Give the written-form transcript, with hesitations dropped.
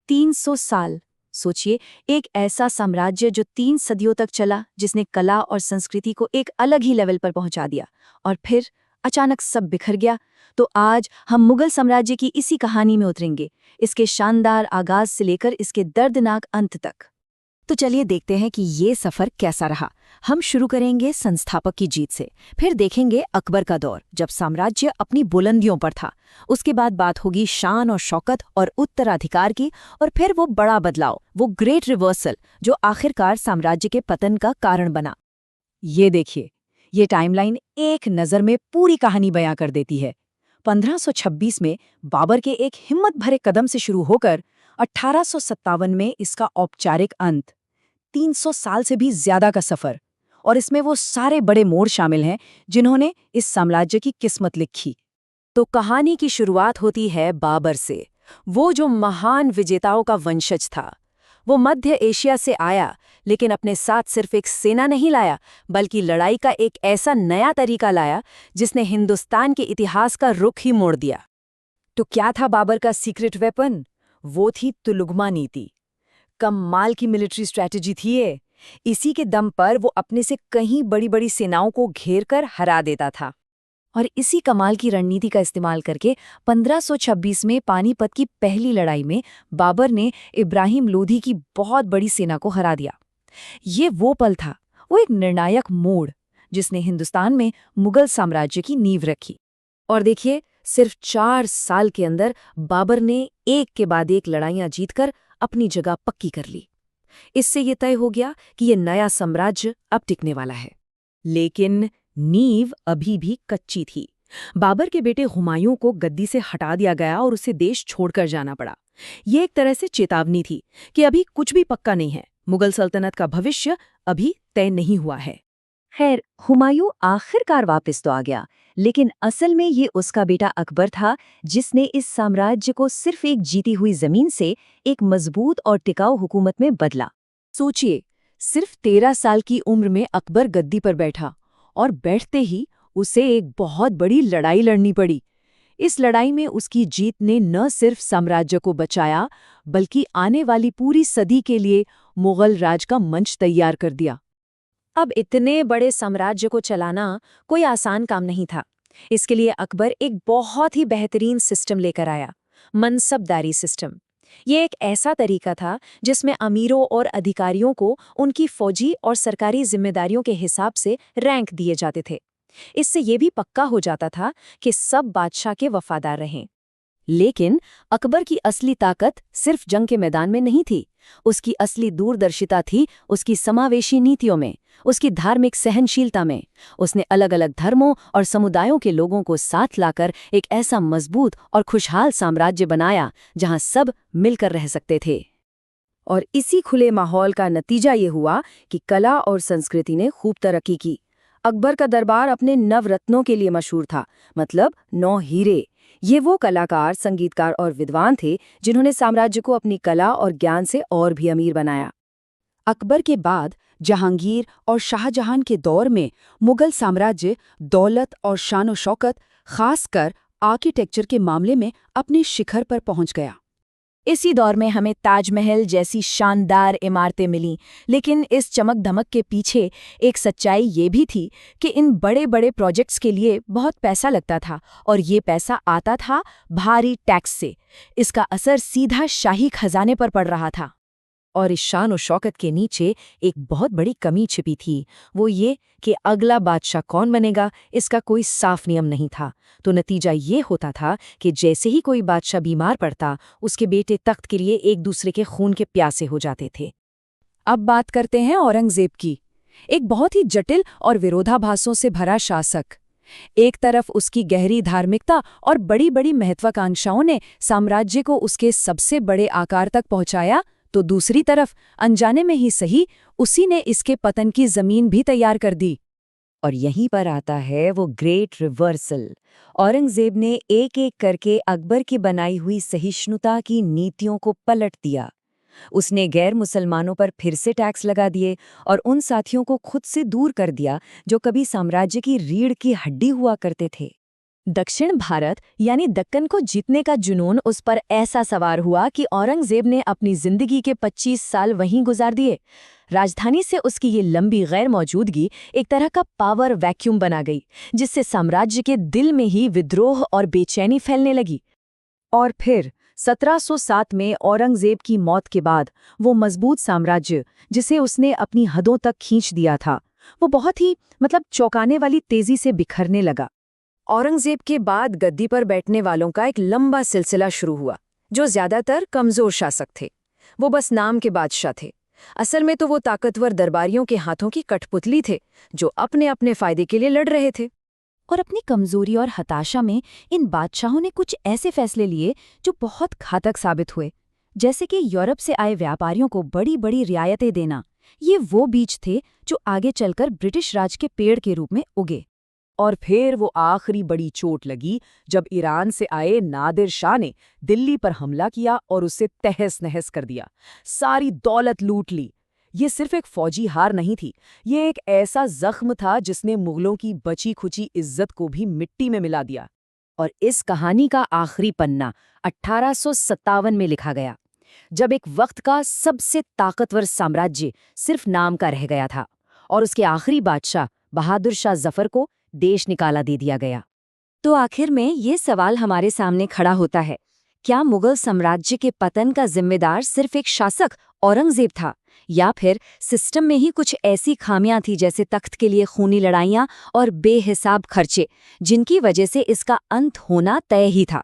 300 साल। सोचिए, एक ऐसा साम्राज्य जो 3 सदियों तक चला, जिसने कला और संस्कृति को एक अलग ही लेवल पर पहुंचा दिया, और फिर अचानक सब बिखर गया। तो आज हम मुगल साम्राज्य की इसी कहानी में उतरेंगे, इसके शानदार आगाज से लेकर इसके दर्दनाक अंत तक। तो चलिए देखते हैं कि ये सफर कैसा रहा। हम शुरू करेंगे संस्थापक की जीत से, फिर देखेंगे अकबर का दौर जब साम्राज्य अपनी बुलंदियों पर था। उसके बाद बात होगी शान और शौकत और उत्तराधिकार की, और फिर वो बड़ा बदलाव, वो ग्रेट रिवर्सल, जो आखिरकार साम्राज्य के पतन का कारण बना। ये देखिए, ये टाइमलाइन एक नज़र में पूरी कहानी बयां कर देती है। 1526 में बाबर के एक हिम्मत भरे कदम से शुरू होकर 1857 में इसका औपचारिक अंत। 300 साल से भी ज्यादा का सफर, और इसमें वो सारे बड़े मोड़ शामिल हैं जिन्होंने इस साम्राज्य की किस्मत लिखी। तो कहानी की शुरुआत होती है बाबर से, वो जो महान विजेताओं का वंशज था। वो मध्य एशिया से आया, लेकिन अपने साथ सिर्फ एक सेना नहीं लाया, बल्कि लड़ाई का एक ऐसा नया तरीका लाया जिसने हिंदुस्तान के इतिहास का रुख ही मोड़ दिया। तो क्या था बाबर का सीक्रेट वेपन? वो थी तुलुगमा नीति। कमाल की मिलिट्री स्ट्रैटेजी थी ये। इसी के दम पर वो अपने से कहीं बड़ी बड़ी सेनाओं को घेर कर हरा देता था। और इसी कमाल की रणनीति का इस्तेमाल करके 1526 में पानीपत की पहली लड़ाई में बाबर ने इब्राहिम लोधी की बहुत बड़ी सेना को हरा दिया। ये वो पल था, वो एक निर्णायक मोड़, जिसने हिंदुस्तान में मुगल साम्राज्य की नींव रखी। और देखिए, सिर्फ 4 साल के अंदर बाबर ने एक के बाद एक लड़ाइयां जीतकर अपनी जगह पक्की कर ली। इससे ये तय हो गया कि ये नया साम्राज्य अब टिकने वाला है। लेकिन नींव अभी भी कच्ची थी। बाबर के बेटे हुमायूं को गद्दी से हटा दिया गया और उसे देश छोड़कर जाना पड़ा। ये एक तरह से चेतावनी थी कि अभी कुछ भी पक्का नहीं है, मुगल सल्तनत का भविष्य अभी तय नहीं हुआ है। खैर, हुमायूं आखिरकार वापस तो आ गया, लेकिन असल में ये उसका बेटा अकबर था, जिसने इस साम्राज्य को सिर्फ एक जीती हुई जमीन से एक मजबूत और टिकाऊ हुकूमत में बदला। सोचिए, सिर्फ 13 साल की उम्र में अकबर गद्दी पर बैठा, और बैठते ही उसे एक बहुत बड़ी लड़ाई लड़नी पड़ी। इस लड़ाई में उसकी जीत ने न सिर्फ साम्राज्य को बचाया, बल्कि आने वाली पूरी सदी के लिए मुगल राज का मंच तैयार कर दिया। अब इतने बड़े साम्राज्य को चलाना कोई आसान काम नहीं था। इसके लिए अकबर एक बहुत ही बेहतरीन सिस्टम लेकर आया, मनसबदारी सिस्टम। ये एक ऐसा तरीका था जिसमें अमीरों और अधिकारियों को उनकी फौजी और सरकारी जिम्मेदारियों के हिसाब से रैंक दिए जाते थे। इससे ये भी पक्का हो जाता था कि सब बादशाह के वफादार रहें। लेकिन अकबर की असली ताकत सिर्फ जंग के मैदान में नहीं थी। उसकी असली दूरदर्शिता थी उसकी समावेशी नीतियों में, उसकी धार्मिक सहनशीलता में। उसने अलग अलग धर्मों और समुदायों के लोगों को साथ लाकर एक ऐसा मजबूत और खुशहाल साम्राज्य बनाया जहां सब मिलकर रह सकते थे। और इसी खुले माहौल का नतीजा ये हुआ कि कला और संस्कृति ने खूब तरक्की की। अकबर का दरबार अपने नवरत्नों के लिए मशहूर था, मतलब 9 हीरे। ये वो कलाकार, संगीतकार और विद्वान थे जिन्होंने साम्राज्य को अपनी कला और ज्ञान से और भी अमीर बनाया। अकबर के बाद जहांगीर और शाहजहां के दौर में मुगल साम्राज्य दौलत और शान व शौकत, खासकर आर्किटेक्चर के मामले में अपने शिखर पर पहुंच गया। इसी दौर में हमें ताजमहल जैसी शानदार इमारतें मिलीं, लेकिन इस चमक धमक के पीछे एक सच्चाई ये भी थी कि इन बड़े बड़े प्रोजेक्ट्स के लिए बहुत पैसा लगता था, और ये पैसा आता था भारी टैक्स से। इसका असर सीधा शाही खजाने पर पड़ रहा था। और इस शान और शौकत के नीचे एक बहुत बड़ी कमी छिपी थी, वो ये कि अगला बादशाह कौन बनेगा, इसका कोई साफ नियम नहीं था। तो नतीजा ये होता था कि जैसे ही कोई बादशाह बीमार पड़ता, उसके बेटे तख्त के लिए एक दूसरे के खून के प्यासे हो जाते थे। अब बात करते हैं औरंगजेब की, एक बहुत ही जटिल और विरोधाभासों से भरा शासक। एक तरफ उसकी गहरी धार्मिकता और बड़ी बड़ी महत्वाकांक्षाओं ने साम्राज्य को उसके सबसे बड़े आकार तक पहुंचाया, तो दूसरी तरफ अनजाने में ही सही उसी ने इसके पतन की जमीन भी तैयार कर दी। और यहीं पर आता है वो ग्रेट रिवर्सल। औरंगजेब ने एक एक करके अकबर की बनाई हुई सहिष्णुता की नीतियों को पलट दिया। उसने गैर मुसलमानों पर फिर से टैक्स लगा दिए और उन साथियों को खुद से दूर कर दिया जो कभी साम्राज्य की रीढ़ की हड्डी हुआ करते थे। दक्षिण भारत यानी दक्कन को जीतने का जुनून उस पर ऐसा सवार हुआ कि औरंगजेब ने अपनी जिंदगी के 25 साल वहीं गुजार दिए। राजधानी से उसकी ये लंबी गैर मौजूदगी एक तरह का पावर वैक्यूम बना गई, जिससे साम्राज्य के दिल में ही विद्रोह और बेचैनी फैलने लगी। और फिर 1707 में औरंगजेब की मौत के बाद वो मजबूत साम्राज्य, जिसे उसने अपनी हदों तक खींच दिया था, वो बहुत ही चौंकाने वाली तेजी से बिखरने लगा। औरंगजेब के बाद गद्दी पर बैठने वालों का एक लंबा सिलसिला शुरू हुआ, जो ज्यादातर कमजोर शासक थे। वो बस नाम के बादशाह थे। असल में तो वो ताकतवर दरबारियों के हाथों की कठपुतली थे, जो अपने अपने फायदे के लिए लड़ रहे थे। और अपनी कमजोरी और हताशा में इन बादशाहों ने कुछ ऐसे फैसले लिए जो बहुत घातक साबित हुए, जैसे कि यूरोप से आए व्यापारियों को बड़ी बड़ी रियायतें देना। ये वो बीज थे जो आगे चलकर ब्रिटिश राज के पेड़ के रूप में उगे। और फिर वो आखिरी बड़ी चोट लगी जब ईरान से आए नादिर शाह ने दिल्ली पर हमला किया और उसे तहस नहस कर दिया, सारी दौलत लूट ली। ये सिर्फ एक फौजी हार नहीं थी, ये एक ऐसा जख्म था जिसने मुगलों की बची खुची इज्जत को भी मिट्टी में मिला दिया। और इस कहानी का आखिरी पन्ना 1857 में लिखा गया, जब एक वक्त का सबसे ताकतवर साम्राज्य सिर्फ नाम का रह गया था और उसके आखिरी बादशाह बहादुर शाह जफर को देश निकाला दे दिया गया। तो आखिर में ये सवाल हमारे सामने खड़ा होता है, क्या मुगल साम्राज्य के पतन का जिम्मेदार सिर्फ एक शासक औरंगजेब था, या फिर सिस्टम में ही कुछ ऐसी खामियां थी, जैसे तख्त के लिए खूनी लड़ाइयां और बेहिसाब खर्चे, जिनकी वजह से इसका अंत होना तय ही था।